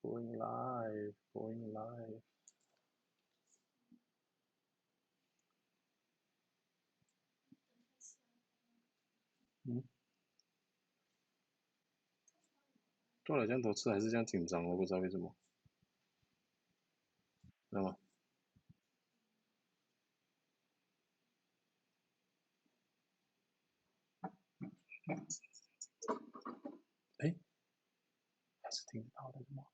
going live, going live。嗯，对我来讲，多次还是这样紧张，我不知道为什么，知道吗？哎，还是听得到的，什么？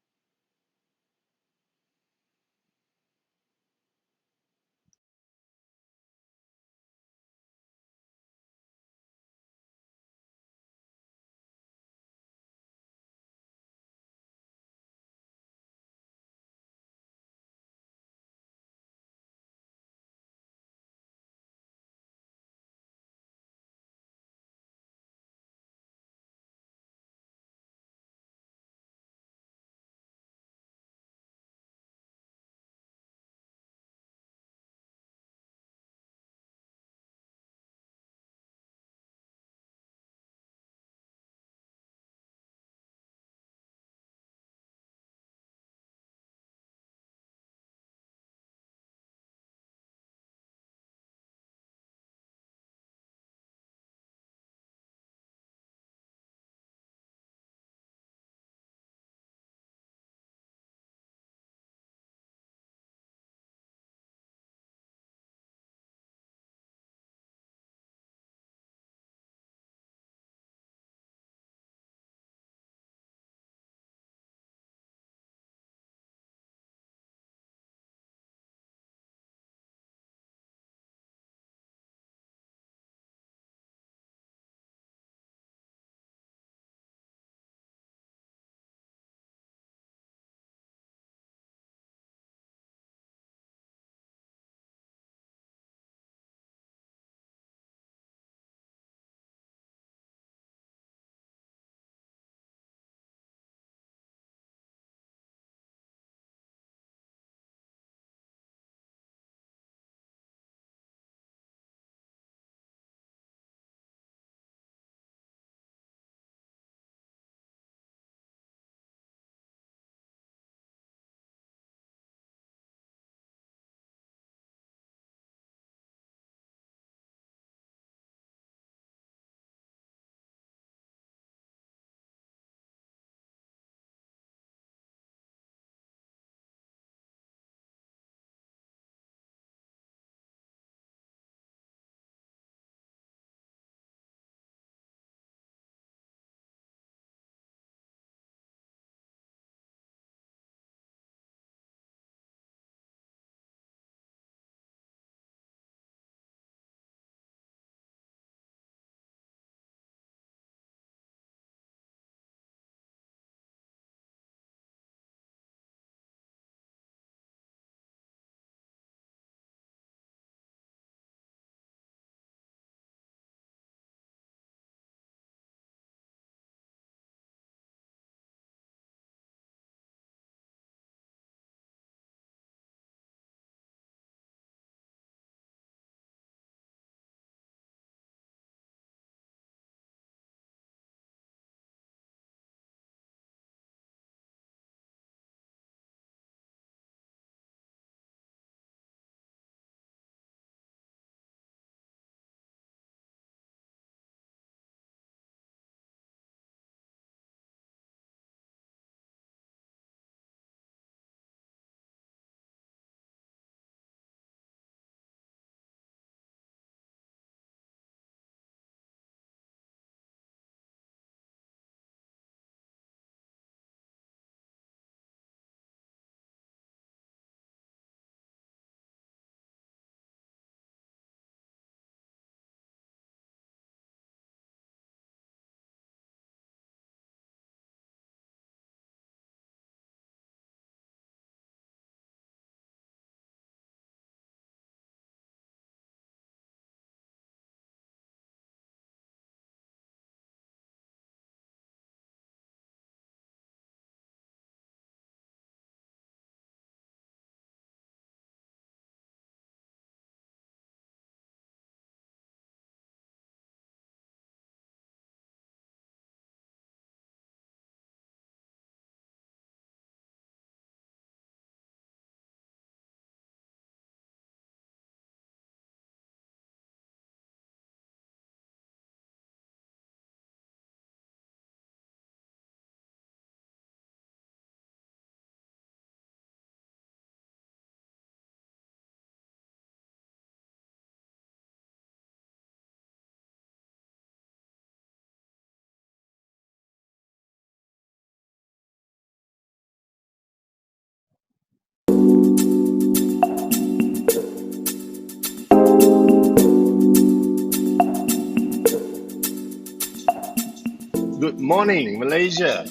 Good morning, Malaysia.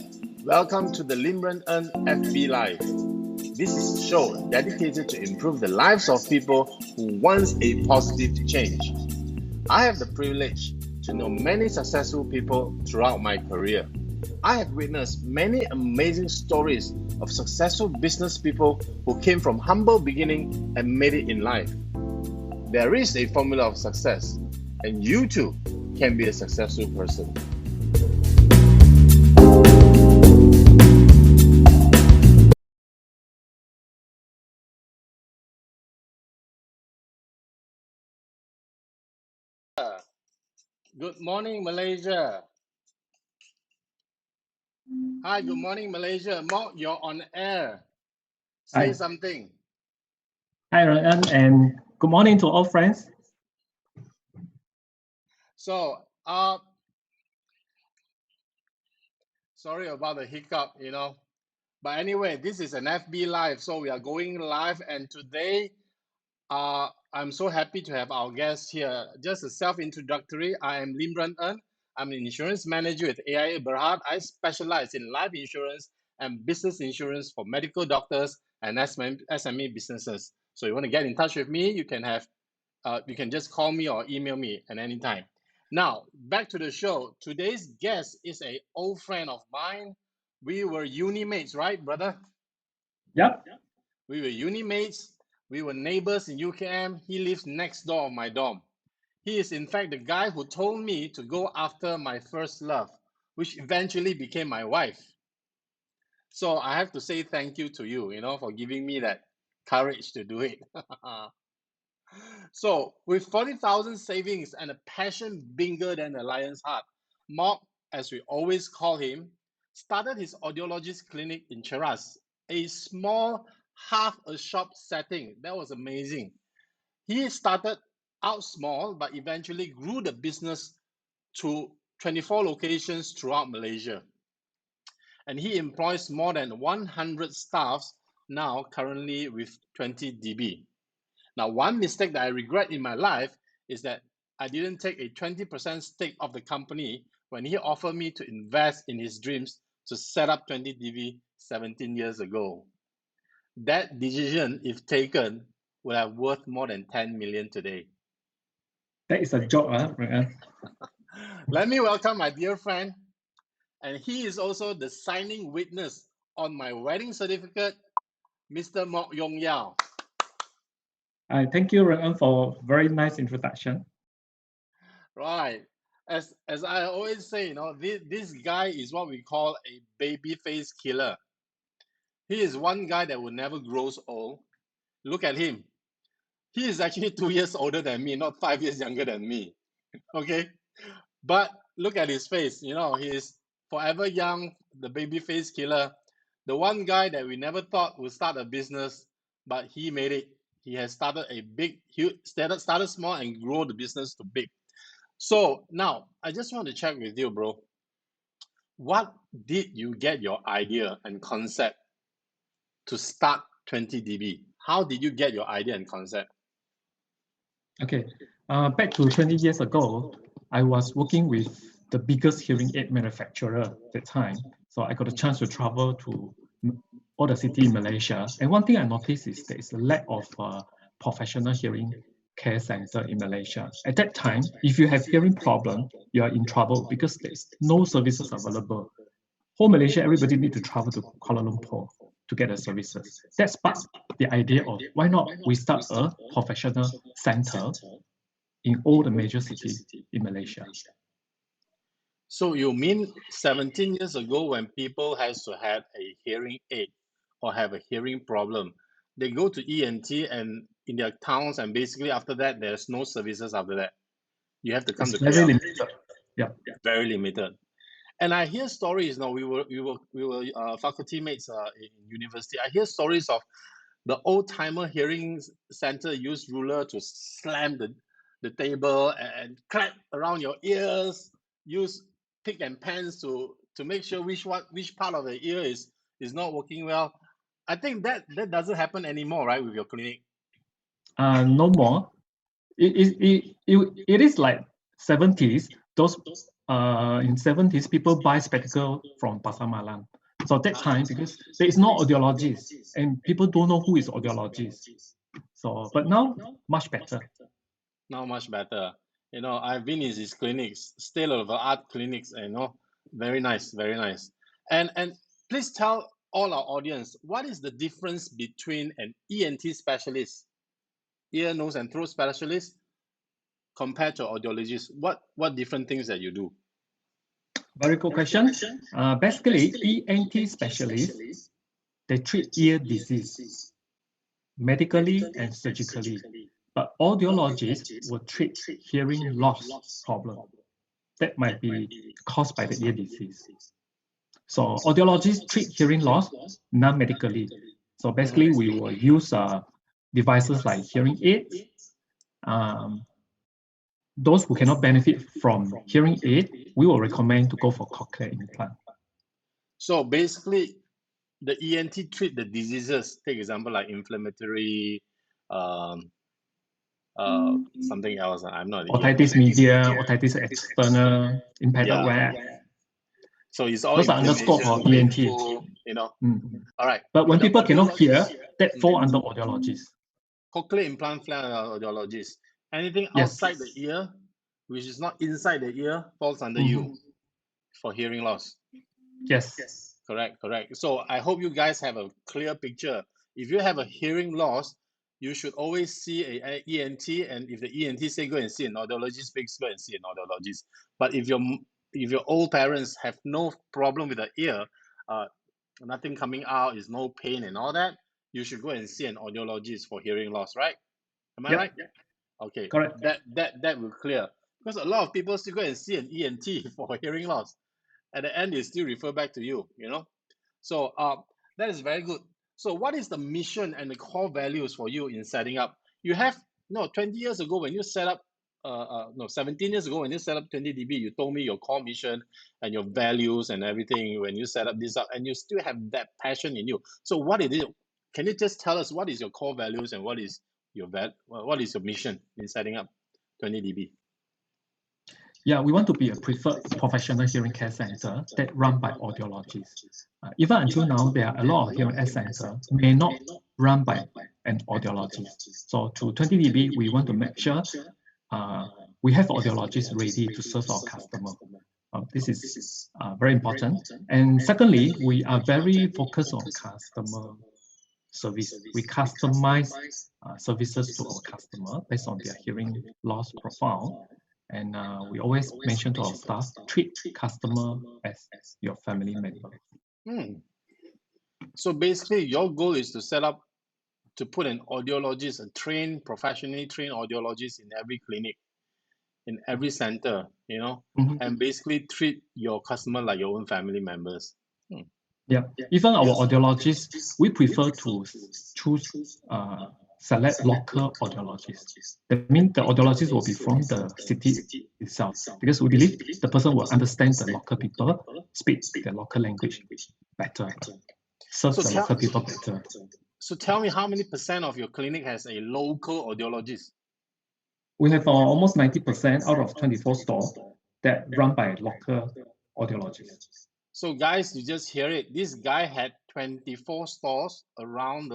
Welcome to the Lim Ren En FB Live. This is a show dedicated to improve the lives of people who want a positive change. I have the privilege to know many successful people throughout my career. I have witnessed many amazing stories of successful business people who came from humble beginning and made it in life. There is a formula of success, and you too can be a successful person. Good morning, Malaysia. Hi, good morning, Malaysia. Mok, you're on air. Say Hi. something. Hi, Ryan, and good morning to all friends. So, sorry about the hiccup, But anyway, this is an FB Live, so we are going live, and today, I'm so happy to have our guest here. Just a self-introductory, I am Lim Ren En. I'm an insurance manager with AIA Berhad. I specialize in life insurance and business insurance for medical doctors and SME businesses. So you want to get in touch with me, you can just call me or email me at any time. Now, back to the show. Today's guest is an old friend of mine. We were uni mates, right, brother? Yep. We were uni mates. We were neighbors in UKM. He lives next door of my dorm. He is, in fact, the guy who told me to go after my first love, which eventually became my wife. So I have to say thank you to you, for giving me that courage to do it. So, with 40,000 savings and a passion bigger than a lion's heart, Mok, as we always call him, started his audiologist clinic in Cheras, a small half a shop setting. That was amazing. He started out small, but eventually grew the business to 24 locations throughout Malaysia. And he employs more than 100 staffs now, currently with 20 dB. Now, one mistake that I regret in my life is that I didn't take a 20% stake of the company when he offered me to invest in his dreams to set up 20 dB 17 years ago. That decision, if taken, would have worth more than 10 million today. That is a joke, Ryan. Let me welcome my dear friend, and he is also the signing witness on my wedding certificate, Mr. Mok Yong Yaw. Thank you, Ryan, for very nice introduction. Right. As I always say, this guy is what we call a baby face killer. He is one guy that will never grows old. Look at him. He is actually 2 years older than me, not 5 years younger than me. Okay? But look at his face. He is forever young, the baby face killer. The one guy that we never thought would start a business, but he made it. He has started started small and grow the business to big. So now I just want to check with you, bro. What did you get your idea and concept to start 20 dB? How did you get your idea and concept? Okay, back to 20 years ago, I was working with the biggest hearing aid manufacturer at the time. So I got a chance to travel to all the cities in Malaysia. And one thing I noticed is there is a lack of professional hearing care center in Malaysia. At that time, if you have hearing problem, you are in trouble because there's no services available. Whole Malaysia, everybody need to travel to Kuala Lumpur to get the services. That sparked the idea of why not we start a professional center in all the major cities in Malaysia. So you mean 17 years ago when people has to have a hearing aid or have a hearing problem, they go to ENT and in their towns, and basically after that there's no services after that. You have to come It's to very KL. limited. Yeah. Very limited. And I hear stories now. We were faculty mates in university. I hear stories of the old timer hearing center use ruler to slam the table and clap around your ears. Use pick and pens to make sure which part of the ear is not working well. I think that doesn't happen anymore, right, with your clinic? No more. It is like 70s. Those in 70s, people buy spectacle from Pasar Malam. So at that time, because there is no audiologist and people don't know who is audiologist. So, but now much better. Now much better. You know, I've been in these clinics, state of the art clinics, you know, very nice, very nice. And please tell all our audience, what is the difference between an ENT specialist, ear, nose, and throat specialist, compared to audiologist? What different things that you do? Very good question. Basically, ENT specialists, they treat ear disease medically and surgically. But audiologists will treat hearing loss problem that might be caused by the ear disease. So audiologists treat hearing loss non-medically. So basically, we will use devices like hearing aids. Those who cannot benefit from hearing aid, we will recommend to go for cochlear implant. So basically, the ENT treat the diseases. Take example like inflammatory, something else. I'm not. Otitis media, otitis externa, impeded wear. So it's all those are under scope of ENT. Painful, you know. All right. But when people cannot hear, that fall under audiologist. Cochlear implant audiologist. Anything outside the ear, which is not inside the ear, falls under you for hearing loss. Yes. Correct. So I hope you guys have a clear picture. If you have a hearing loss, you should always see a ENT, and if the ENT say go and see an audiologist, please go and see an audiologist. But if your old parents have no problem with the ear, nothing coming out, is no pain and all that, you should go and see an audiologist for hearing loss, right? Am I right? Okay. Correct. That will clear, because a lot of people still go and see an ENT for hearing loss. At the end, they still refer back to you, you know. So that is very good. So what is the mission and the core values for you in setting up? You have 20 years ago when you set up 17 years ago when you set up 20dB, you told me your core mission and your values and everything when you set up this up, and you still have that passion in you. So what is it? Can you just tell us what is your core values and what is your mission in setting up 20dB? Yeah, we want to be a preferred professional hearing care center that run by audiologists. Even until now, there are a lot of hearing aid centers may not run by an audiologist. So to 20dB, we want to make sure we have audiologists ready to serve our customer. This is very important. And secondly, we are very focused on customer service. We customize services to our customer based on their hearing loss profile. And we always mention to our staff, treat customer as your family member. So basically, your goal is to put an audiologist, a professionally trained audiologist in every clinic, in every center, you know, and basically treat your customer like your own family members. Yeah, even our audiologists, we prefer to choose select local audiologists. That means the audiologist will be from the city itself, because we believe the person will understand the local people, speak the local language better, serve the local people better. So tell me, how many % of your clinic has a local audiologist? We have almost 90% out of 24 stores that run by local audiologists. So guys, you just hear it. This guy had 24 stores around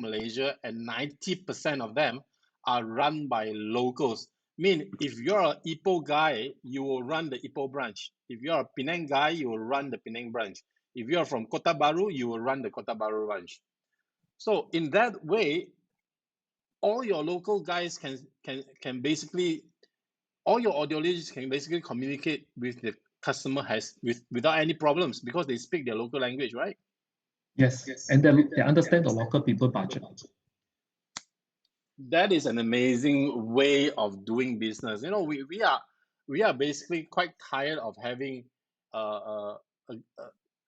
Malaysia, and 90% of them are run by locals. Mean if you're an Ipoh guy, you will run the Ipoh branch. If you're a Penang guy, you will run the Penang branch. If you're from Kota Baru, you will run the Kota Baru branch. So in that way, all your local guys can basically, all your audiologists can basically communicate with the customer without any problems, because they speak their local language, right? Yes, and they understand the local people budget. That is an amazing way of doing business. You know, we are basically quite tired of having a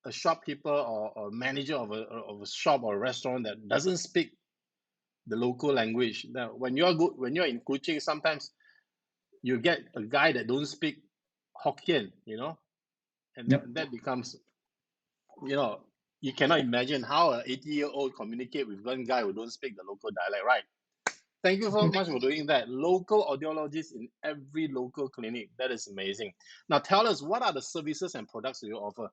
shopkeeper or manager of a shop or a restaurant that doesn't speak the local language. Now, when you're in Kuching, sometimes you get a guy that don't speak Hokkien, you know, and that becomes, you know, you cannot imagine how an 80-year-old communicate with one guy who don't speak the local dialect, right? Thank you so much for doing that. Local audiologists in every local clinic. That is amazing. Now tell us, what are the services and products you offer?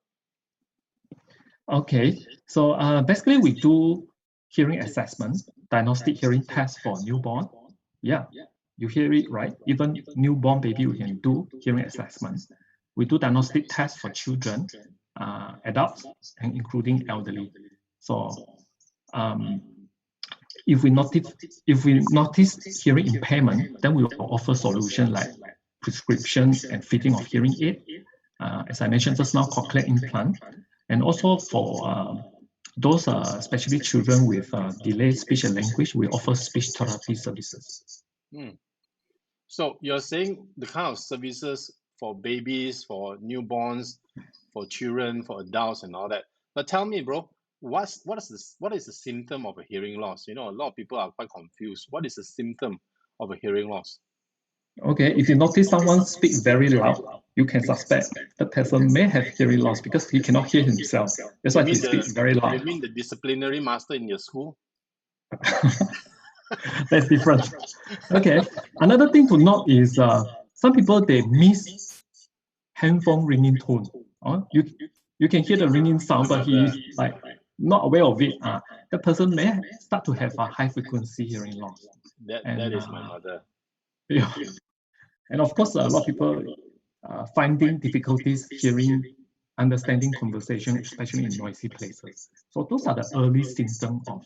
Okay, so basically we do hearing assessment, diagnostic hearing test for newborn. Yeah, you hear it right. Even newborn baby, we can do hearing assessment. We do diagnostic tests for children, adults, and including elderly. So if we notice hearing impairment, then we will offer solution like prescription and fitting of hearing aid. As I mentioned just now, cochlear implant, and also for those especially children with delayed speech and language, we offer speech therapy services. So you're saying the kind of services for babies, for newborns, for children, for adults, and all that. But tell me, bro, what is the symptom of a hearing loss? You know, a lot of people are quite confused. What is the symptom of a hearing loss? Okay, if you notice someone speak very loud, you can suspect the person may have hearing loss because he cannot hear himself. That's why he speaks very loud. You mean the disciplinary master in your school? That's different. Okay, another thing to note is some people, they miss handphone ringing tone. You can hear the ringing sound, but he is like not aware of it. The person may start to have a high frequency hearing loss. That is my mother. Yeah. And of course, a lot of people finding difficulties hearing, understanding conversation, especially in noisy places. So those are the early symptoms of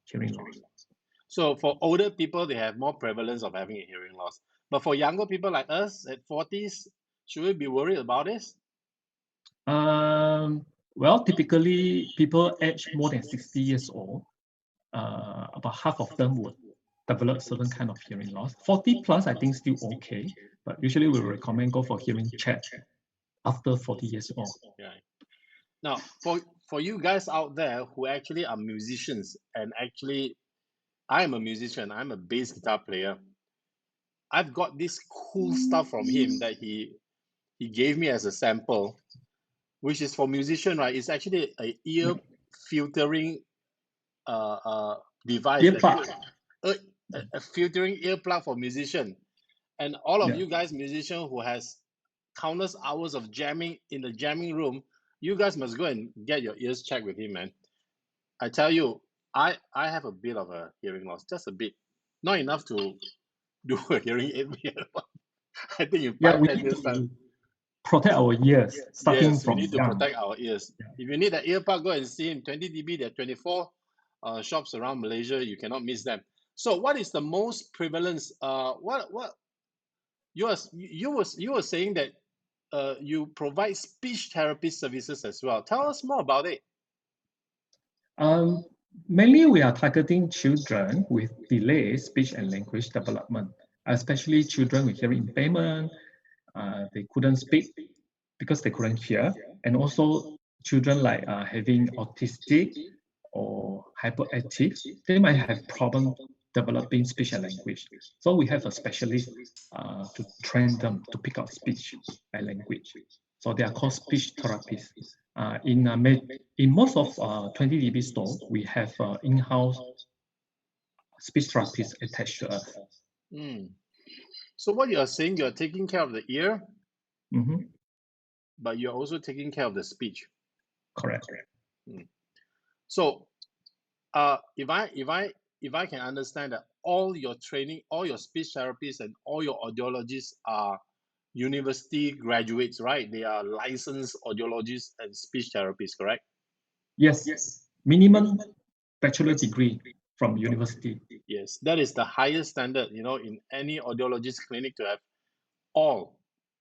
hearing loss. So for older people, they have more prevalence of having a hearing loss. But for younger people like us at 40s, should we be worried about this? Well, typically people aged more than 60 years old, about half of them would develop certain kind of hearing loss. 40 plus, I think still okay, but usually we recommend go for hearing check after 40 years old. Yeah. Now, for you guys out there who actually are musicians, and actually, I'm a musician, I'm a bass guitar player. I've got this cool stuff from him that he gave me as a sample, which is for musician, right? It's actually a ear filtering device. Earplug. A filtering earplug for musician. And all of you guys, musician who has countless hours of jamming in the jamming room, you guys must go and get your ears checked with him, man. I tell you, I have a bit of a hearing loss, just a bit, not enough to do a hearing aid. I think in 5-10 years time. Protect our ears, starting yes, from we need to young. protect our ears. If you need an earplug, go and see him. 20 dB. There are 24 shops around Malaysia. You cannot miss them. So, what is the most prevalence? What you were saying that you provide speech therapy services as well. Tell us more about it. Mainly, we are targeting children with delayed speech and language development, especially children with hearing impairment. They couldn't speak because they couldn't hear, and also children like having autistic or hyperactive, they might have problem developing speech and language. So we have a specialist to train them to pick up speech and language. So they are called speech therapists. In most of 20 dB store, we have in-house speech therapists attached to us. So what you are saying, you're taking care of the ear, but you're also taking care of the speech. Correct. So, if I can understand that all your training, all your speech therapists and all your audiologists are university graduates, right? They are licensed audiologists and speech therapists, correct? Yes. Minimum bachelor degree from university. Yes, that is the highest standard, in any audiologist clinic to have all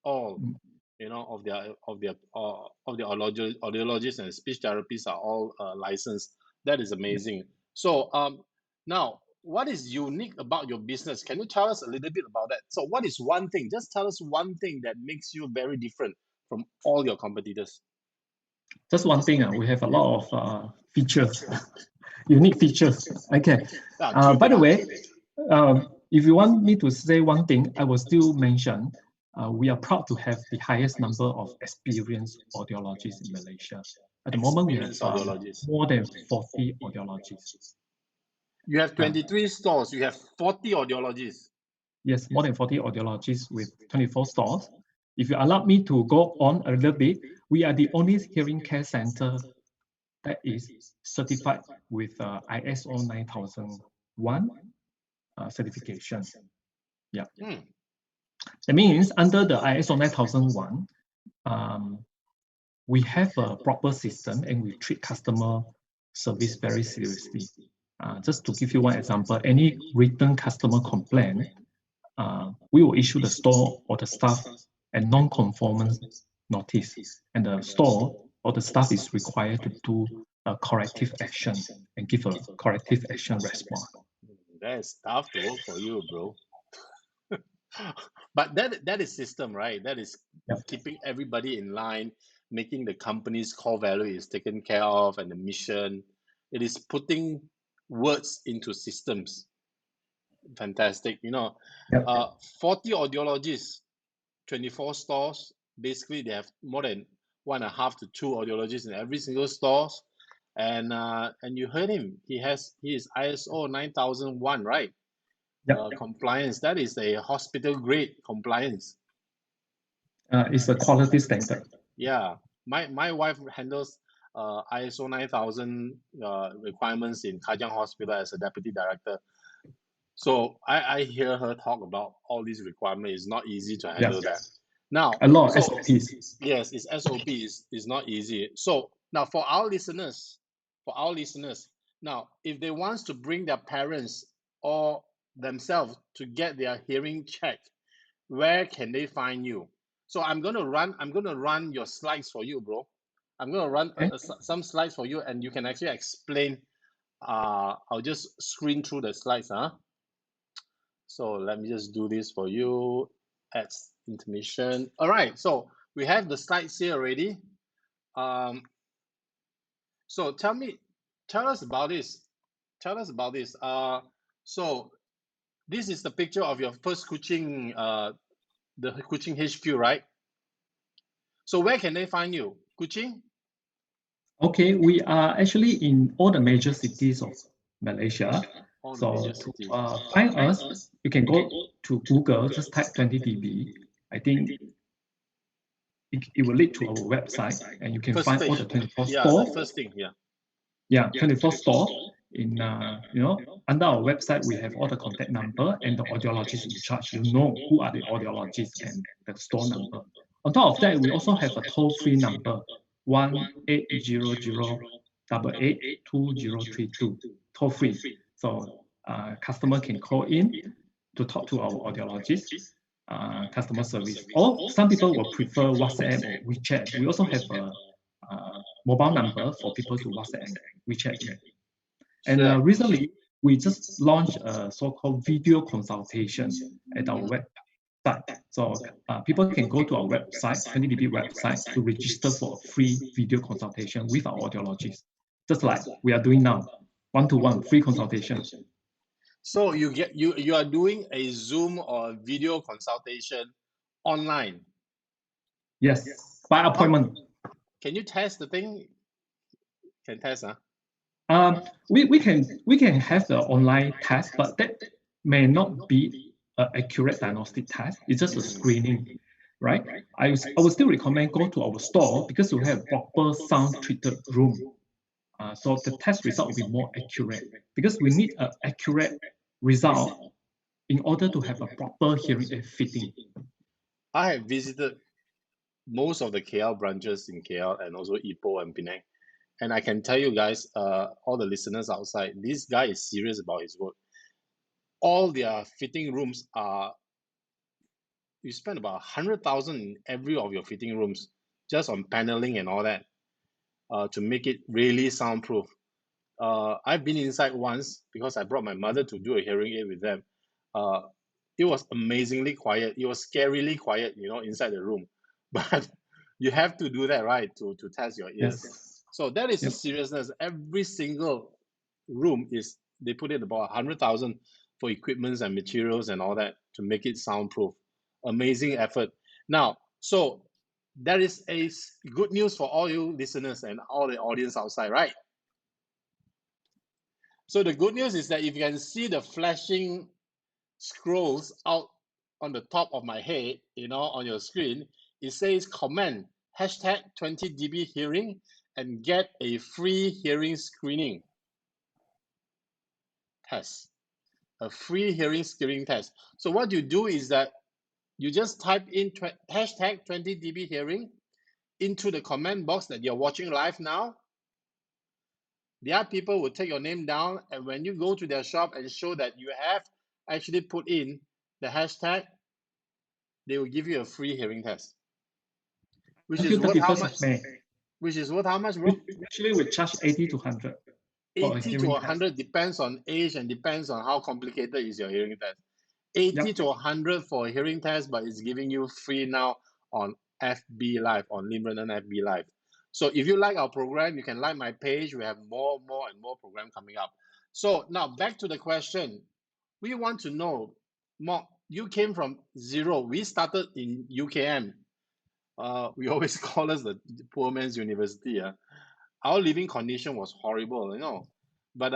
of the audiologists and speech therapists are all licensed. That is amazing. So now, what is unique about your business? Can you tell us a little bit about that? So what is one thing? Just tell us one thing that makes you very different from all your competitors. Just one thing, we have a lot of features, unique features. Okay. By the way, if you want me to say one thing, I will still mention we are proud to have the highest number of experienced audiologists in Malaysia. At the moment, we have more than 40 audiologists. You have 23 stores. You have 40 audiologists. Yes, more than 40 audiologists with 24 stores. If you allow me to go on a little bit, we are the only hearing care center that is certified with ISO 9001 certification. Yeah. That means under the ISO 9001, we have a proper system and we treat customer service very seriously. Just to give you one example, any written customer complaint, we will issue the store or the staff a non-conformance notice, and the store or the staff is required to do a corrective action and give a corrective action response. That is tough to work for you, bro. But that is system, right? That is keeping everybody in line, making the company's core value is taken care of, and the mission. It is putting words into systems. Fantastic. 40 audiologists, 24 stores. Basically, they have more than 1.5 to 2 audiologists in every single store. And you heard him. He is ISO 9001, right? Compliance. That is a hospital grade compliance. It's a quality standard. Yeah, my wife handles ISO 9000 requirements in Kajang Hospital as a deputy director. So I hear her talk about all these requirements. It's not easy to handle that. Now, a lot of SOPs. Yes, it's SOP is not easy. So now for our listeners, now if they want to bring their parents or themselves to get their hearing checked, where can they find you? So I'm gonna run your slides for you, bro. I'm gonna run some slides for you, and you can actually explain. I'll just screen through the slides, So let me just do this for you. Add intermission. All right, so we have the slides here already. So tell us about this. So this is the picture of your first Kuching, the Kuching HQ, right? So where can they find you? Kuching? Okay, we are actually in all the major cities of Malaysia. So to find us, you can go to Google, just type 20dB. I think it will lead to our website, and you can find all the 24 stores. The first thing, Yeah, 24 stores. In under our website, we have all the contact number and the audiologist in charge. You know who are the audiologists and the store number. On top of that, we also have a toll-free number, 1-800-88-2032, toll-free. So customer can call in to talk to our audiologist, customer service. Or some people will prefer WhatsApp or WeChat. We also have a mobile number for people to WhatsApp and WeChat. And recently, we just launched a so-called video consultation at our website. So people can go to our website, 20dB website, to register for a free video consultation with our audiologist, just like we are doing now, one-to-one free consultation. So you are doing a Zoom or a video consultation online? Yes, by appointment. Can you test the thing? Can test, we can have the online test, but that may not be an accurate diagnostic test. It's just a screening, right? I would still recommend go to our store because we have proper sound treated room. So the test result will be more accurate because we need an accurate result in order to have a proper hearing aid fitting. I have visited most of the KL branches in KL and also Ipoh and Penang. And I can tell you guys, all the listeners outside, this guy is serious about his work. All their fitting rooms you spend about 100,000 in every of your fitting rooms just on paneling and all that to make it really soundproof. I've been inside once because I brought my mother to do a hearing aid with them. It was amazingly quiet. It was scarily quiet, inside the room. But you have to do that, right, to test your ears. Yes. So that is the seriousness. Every single room they put in about 100,000 for equipments and materials and all that to make it soundproof. Amazing effort. Now, so that is a good news for all you listeners and all the audience outside, right? So the good news is that if you can see the flashing scrolls out on the top of my head, on your screen, it says comment hashtag 20dB hearing and get a free hearing screening test. A free hearing screening test. So what you do is that you just type in hashtag 20dB hearing into the comment box that you're watching live now. The other people will take your name down, and when you go to their shop and show that you have actually put in the hashtag, they will give you a free hearing test. Which is worth how much? Which is worth how much, bro? Actually, we charge 80 to 100. 80 to 100 depends on age and depends on how complicated is your hearing test. 80 to 100 for a hearing test, but it's giving you free now on FB Live, on Lim Ren En FB Live. So if you like our program, you can like my page. We have more and more program coming up. So now back to the question. We want to know, Mok, you came from zero. We started in UKM. We always call us the poor man's university. Our living condition was horrible, but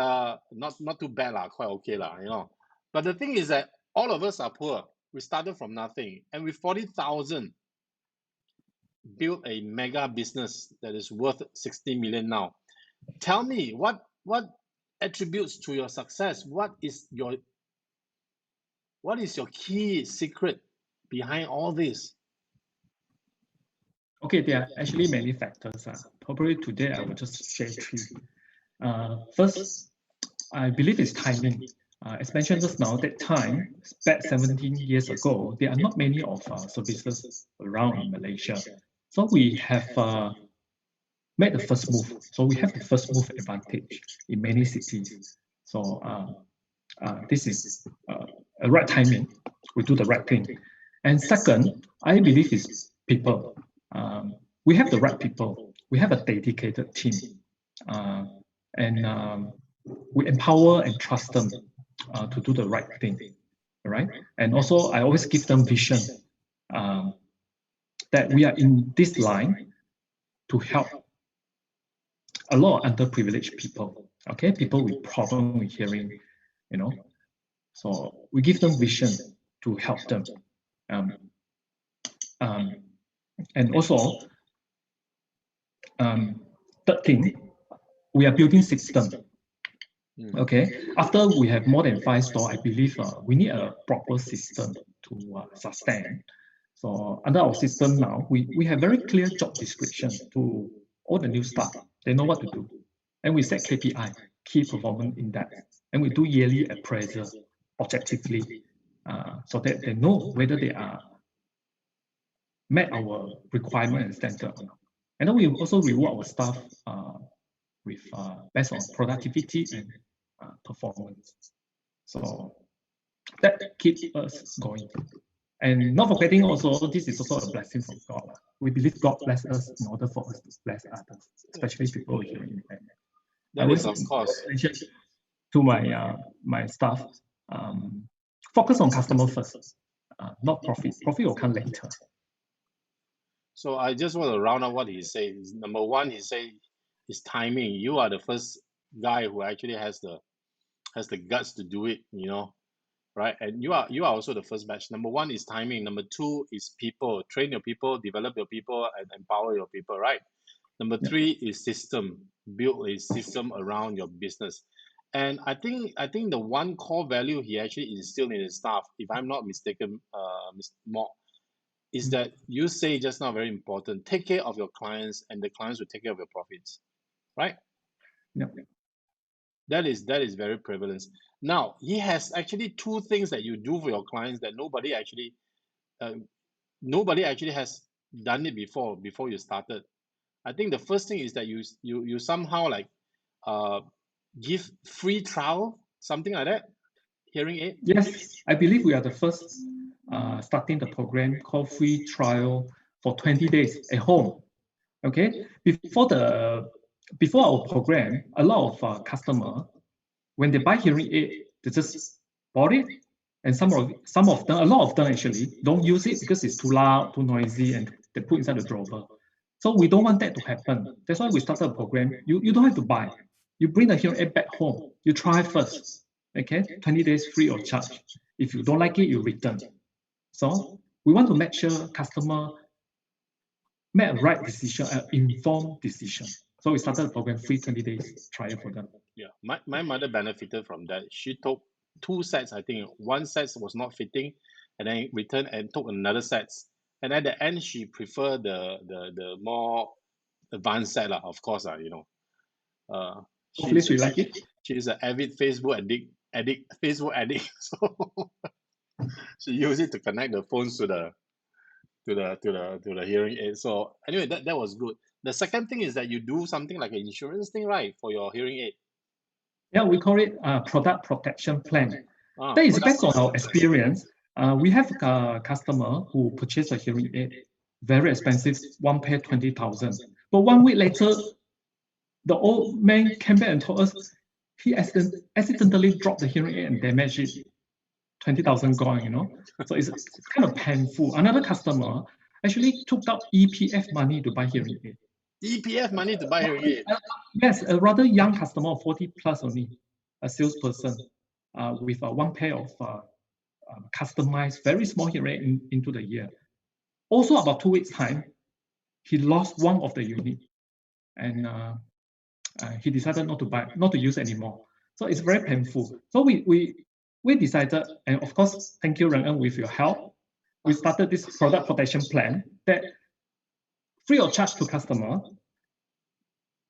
not too bad lah, quite okay lah. But the thing is that all of us are poor. We started from nothing, and with 40,000, built a mega business that is worth 60 million now. Tell me what attributes to your success? What is your key secret behind all this? Okay, there are actually many factors. Probably today I will just share three. First, I believe it's timing. As mentioned just now, that time, back 17 years ago, there are not many of services around in Malaysia. So we have made the first move. So we have the first move advantage in many cities. So this is a right timing. We do the right thing. And second, I believe is people. We have the right people. We have a dedicated team. And we empower and trust them to do the right thing, right? And also, I always give them vision that we are in this line to help a lot of underprivileged people, okay? People with problem with hearing, So we give them vision to help them. And also, third thing, we are building system. Okay, after we have more than 5 stores, I believe we need a proper system to sustain. So under our system now, we have very clear job description to all the new staff. They know what to do. And we set KPI, key performance index, and we do yearly appraisal objectively so that they know whether they are met our requirement and standard. And then we also reward our staff with based on productivity and performance. So that keeps us going. And not forgetting also, this is also a blessing from God. We believe God bless us in order for us to bless others, especially people here in Japan. That is, of course, to my staff, focus on customer first, not profit. Profit will come later. So I just want to round up what he says. Number one, he said, is timing. You are the first guy who actually has the guts to do it, right? And you are also the first batch. Number one is timing. Number two is people. Train your people, develop your people, and empower your people, right? Number three is system. Build a system around your business. And I think the one core value he actually instilled in his staff, if I'm not mistaken, Mr. Mok, is that you say just now very important. Take care of your clients, and the clients will take care of your profits, right? Yeah. That is very prevalent. Now, he has actually 2 things that you do for your clients that nobody actually has done it before you started. I think the first thing is that you somehow like give free trial, something like that, hearing aid. Yes, I believe we are the first starting the program called free trial for 20 days at home. Okay, before our program, a lot of customers, when they buy hearing aid, they just bought it, and some of them, a lot of them actually don't use it because it's too loud, too noisy, and they put inside the drawer. So we don't want that to happen. That's why we started a program. You don't have to buy. you bring the hearing aid back home. You try first, okay? 20 days free of charge. If you don't like it, you return. So we want to make sure customer make a right decision, an informed decision. So we started the program, free 20 days trial for them. Yeah, my mother benefited from that. She took 2 sets, I think. One set was not fitting, and then returned and took another set. And at the end, she preferred the more advanced set, of course, you know. Hopefully she like it. She's an avid Facebook addict. So she used it to connect the phones to the hearing aid. So anyway, that was good. The second thing is that you do something like an insurance thing, right, for your hearing aid. Yeah, we call it product protection plan. Ah, That is based on our experience. We have a customer who purchased a hearing aid, very expensive, one pair 20,000. But 1 week later, the old man came back and told us he accidentally dropped the hearing aid and damaged it. 20,000 gone, you know. So it's kind of painful. Another customer actually took out EPF money to buy hearing aid. EPF money to buy hearing aid? Yes, a rather young customer, 40 plus only, a salesperson with 1 pair of customized, very small hearing aid into the year. Also, about 2 weeks' time, he lost one of the unit, and he decided not to use anymore. So it's very painful. So we decided, and of course, thank you, Ren En, with your help, we started this product protection plan that free of charge to customer.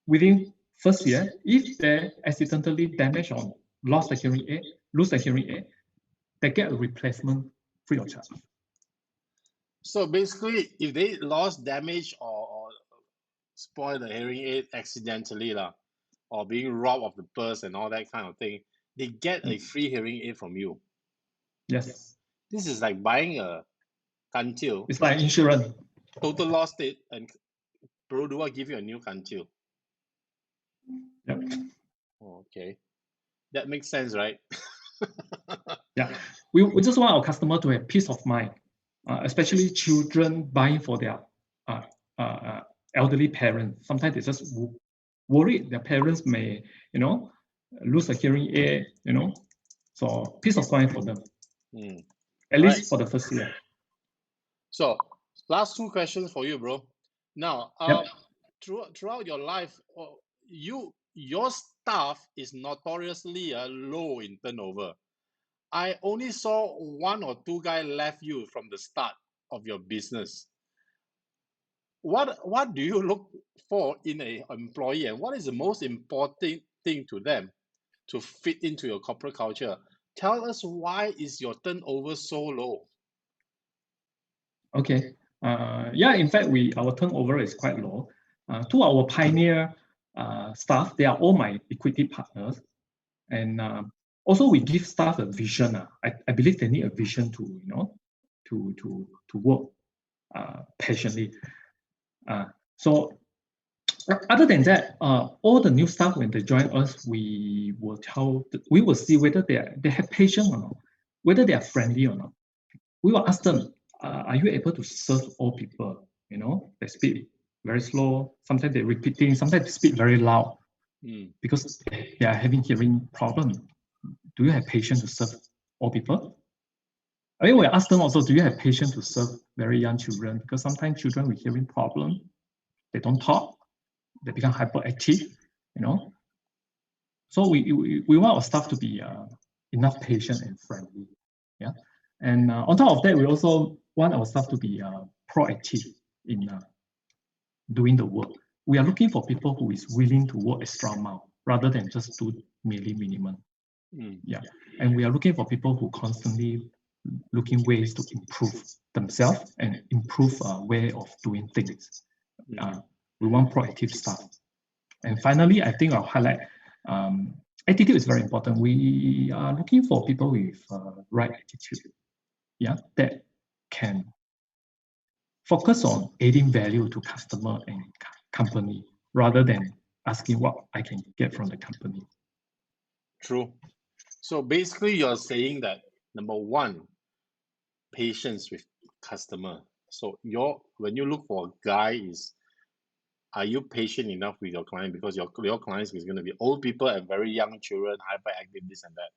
Within first year, if they accidentally damage or lose the hearing aid, they get a replacement free of charge. So basically, if they lost, damage, or spoil the hearing aid accidentally, or being robbed of the purse and all that kind of thing, they get a free hearing aid from you. Yes. This is like buying a kantil. It's like insurance. Total lost it, and Perodua give you a new kantil. Yep. Okay. That makes sense, right? Yeah. We just want our customer to have peace of mind, especially children buying for their elderly parents. Sometimes they just worry their parents may, lose a hearing aid, So peace of mind for them. At least for the first year. So last 2 questions for you, bro. Now, Yep. throughout your life, your staff is notoriously low in turnover. I only saw 1 or 2 guys left you from the start of your business. What do you look for in an employee, and what is the most important thing to them to fit into your corporate culture? Tell us, why is your turnover so low? Okay. Yeah, in fact, our turnover is quite low. To our pioneer staff, they are all my equity partners, and also we give staff a vision. I believe they need a vision to work patiently. So other than that, all the new staff, when they join us, we will see whether they have patience or not, whether they are friendly or not. We will ask them, are you able to serve all people? They speak very slow. Sometimes they're repeating. Sometimes they speak very loud because they are having hearing problem. Do you have patience to serve all people? I mean, we ask them also, do you have patience to serve very young children? Because sometimes children with hearing problem, they don't talk, they become hyperactive, So we want our staff to be enough patient and friendly, yeah. And on top of that, we also want our staff to be proactive in doing the work. We are looking for people who is willing to work extra mile rather than just do merely minimum. Yeah, and we are looking for people who constantly looking ways to improve themselves and improve way of doing things. We want proactive staff. And finally, I think I'll highlight attitude is very important. We are looking for people with right attitude, yeah, that can focus on adding value to customer and company rather than asking what I can get from the company. True. So basically, you're saying that number 1, patience with customer. So when you look for a guy, is are you patient enough with your client? Because your clients is going to be old people and very young children, hyperactive, this and that.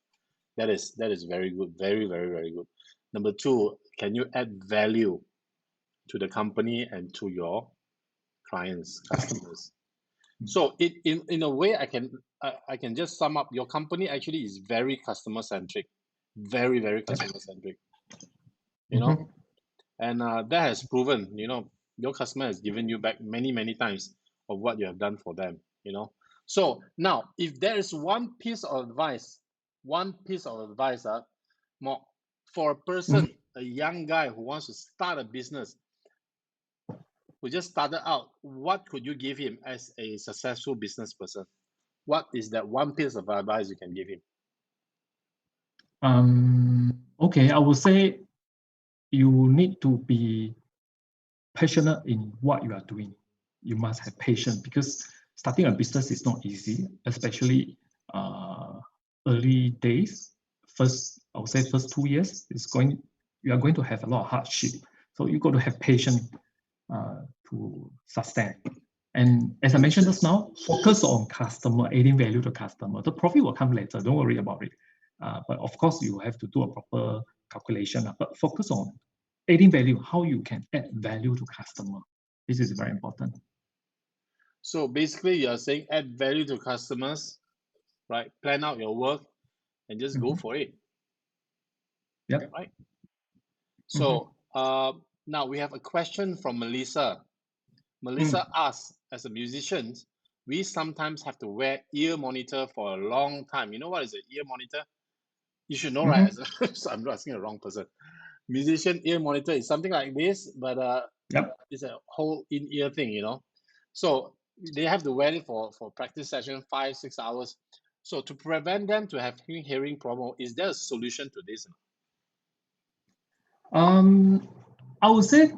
That is very good. Very, very, very good. Number two, can you add value to the company and to your clients, customers? So in a way, I can just sum up. Your company actually is very customer centric, very, very customer centric. You know, and that has proven. You know, your customer has given you back many, many times of what you have done for them. You know, so now if there is one piece of advice, Mok, for a person, a young guy who wants to start a business, who just started out, what could you give him as a successful business person? What is that one piece of advice you can give him? Okay, I would say you need to be passionate in what you are doing. You must have patience because starting a business is not easy, especially early days. I would say first 2 years, you are going to have a lot of hardship. So you got to have patience to sustain. And as I mentioned just now, focus on customer, adding value to customer. The profit will come later. Don't worry about it. But of course, you have to do a proper calculation. But focus on adding value, how you can add value to customer. This is very important. So basically, you're saying add value to customers, right? Plan out your work and just go for it. Yep. Right. So now we have a question from Melissa. Melissa asks, as a musician, we sometimes have to wear ear monitor for a long time. You know what is an ear monitor? You should know, right? So I'm not asking the wrong person. Musician ear monitor is something like this, but it's a whole in-ear thing, you know. So they have to wear it for practice session, 5-6 hours. So to prevent them to have hearing problem, is there a solution to this? I would say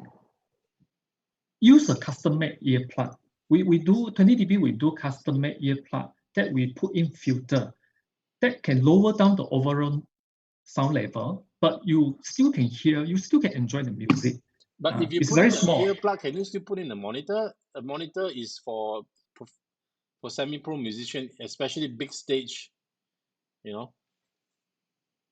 use a custom-made ear plug. We do 20 dB. We do custom-made ear plug that we put in filter that can lower down the overall sound level, but you still can hear, you still can enjoy the music. But if you it's put very in an small. earplug, can you still put in a monitor? A monitor is for semi-pro musician, especially big stage, you know.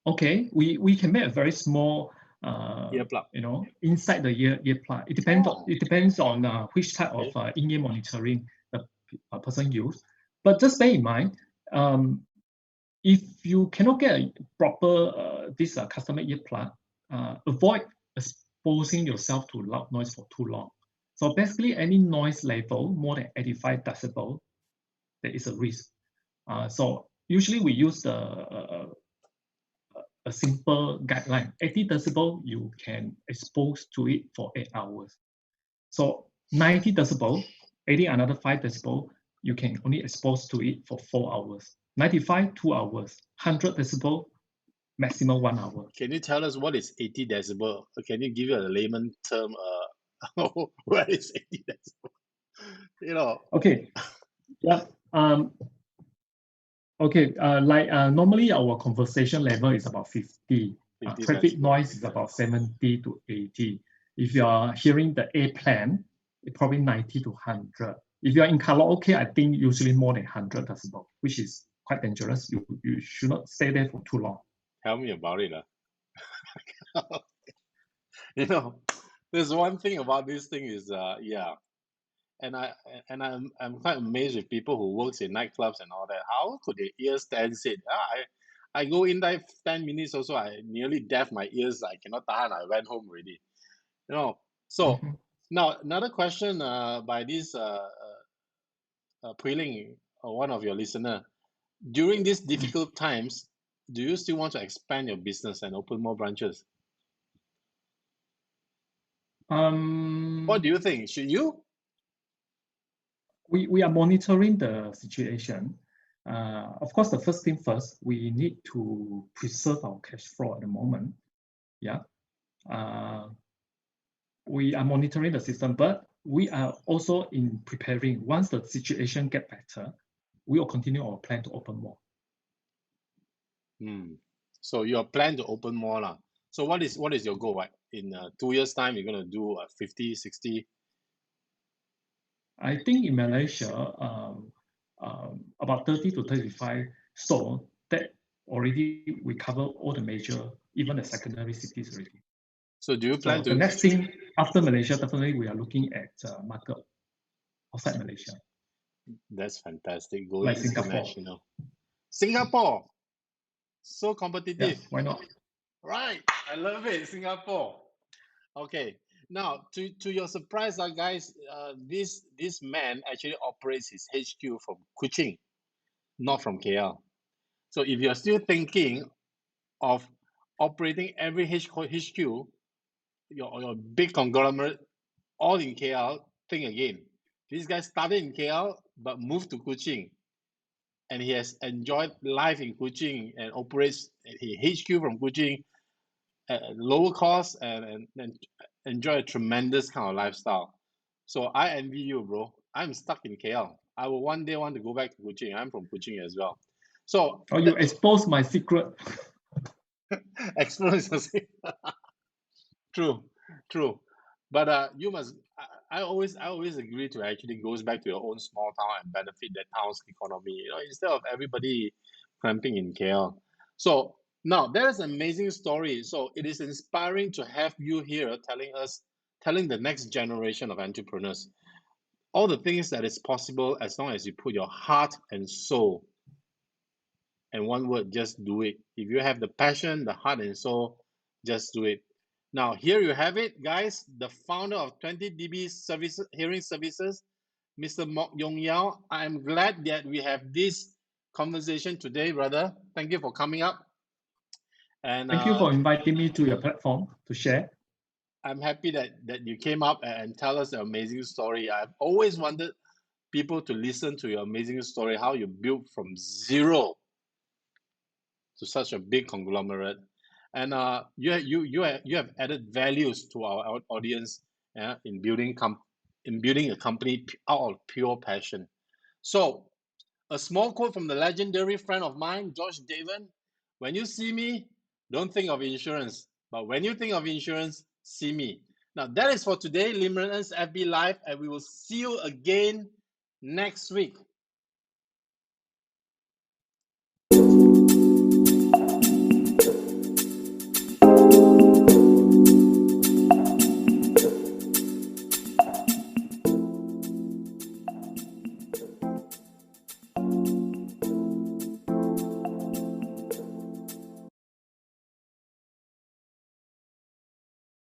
Okay, we can make a very small earplug, you know, inside the ear plug. It depends on which type of in-ear monitoring the person use. But just bear in mind, if you cannot get a proper this customer ear plug, avoid exposing yourself to loud noise for too long. So basically, any noise level more than 85 decibel, there is a risk. So usually we use a simple guideline. 80 decibel, you can expose to it for 8 hours. So 90 decibel, adding another 5 decibel, you can only expose to it for 4 hours. 95, 2 hours. 100 decibel, maximum 1 hour. Can you tell us what is 80 decibel? Can you give you a layman term? What is 80 decibel? You know. Okay. Yeah. Okay. Normally our conversation level is about 50. Traffic noise is about 70 to 80. If you are hearing the airplane, it's probably 90 to 100. If you are in karaoke, I think usually more than 100 decibel, which is quite dangerous. You should not stay there for too long. Tell me about it. You know, there's one thing about this thing is, and I'm quite amazed with people who works in nightclubs and all that. How could their ears stand it? I go in there 10 minutes also, I nearly deaf my ears. I cannot tahan. I went home already. You know. So now another question by this Puiling, one of your listener. During these difficult times, do you still want to expand your business and open more branches? What do you think? Should you? We are monitoring the situation. Of course, the first thing first, we need to preserve our cash flow at the moment. Yeah. We are monitoring the system, but we are also in preparing. Once the situation get better, we will continue our plan to open more. So your plan to open more lah. So what is your goal? Right? In 2 years time, you're going to do 50, 60? I think in Malaysia, about 30 to 35 stores that already we cover all the major, even the secondary cities already. So do you plan So the to? next thing after Malaysia, definitely we are looking at market outside Malaysia, That's fantastic. Going like Singapore. international. Singapore, so Yeah, competitive. why not? Right, I love it, Singapore. Okay, now to your surprise, guys, this man actually operates his HQ from Kuching, not from KL. So if you're still thinking of operating every HQ, your big conglomerate all in KL, think again. This guy started in KL but moved to Kuching, and he has enjoyed life in Kuching and operates his HQ from Kuching at lower cost and enjoy a tremendous kind of lifestyle. So I envy you, bro. I'm stuck in KL. I will one day want to go back to Kuching. I'm from Kuching as well. So Oh, you expose my secret. experience. True, true. But you must. I always agree to actually goes back to your own small town and benefit that town's economy. Instead of everybody cramping in KL. So now that is an amazing story. So it is inspiring to have you here telling the next generation of entrepreneurs all the things that is possible as long as you put your heart and soul. And one word, just do it. If you have the passion, the heart and soul, just do it. Now, here you have it, guys. The founder of 20dB Hearing Services, Mr. Mok Yong Yaw. I'm glad that we have this conversation today, brother. Thank you for coming up. And Thank you for inviting me to your platform to share. I'm happy that you came up and tell us an amazing story. I've always wanted people to listen to your amazing story, how you built from zero to such a big conglomerate, and you have added values to our audience in building a company out of pure passion. So, a small quote from the legendary friend of mine, George Daven: "When you see me, don't think of insurance, but when you think of insurance, see me." Now, that is for today, Lim Ren En's FB Live, and we will see you again next week.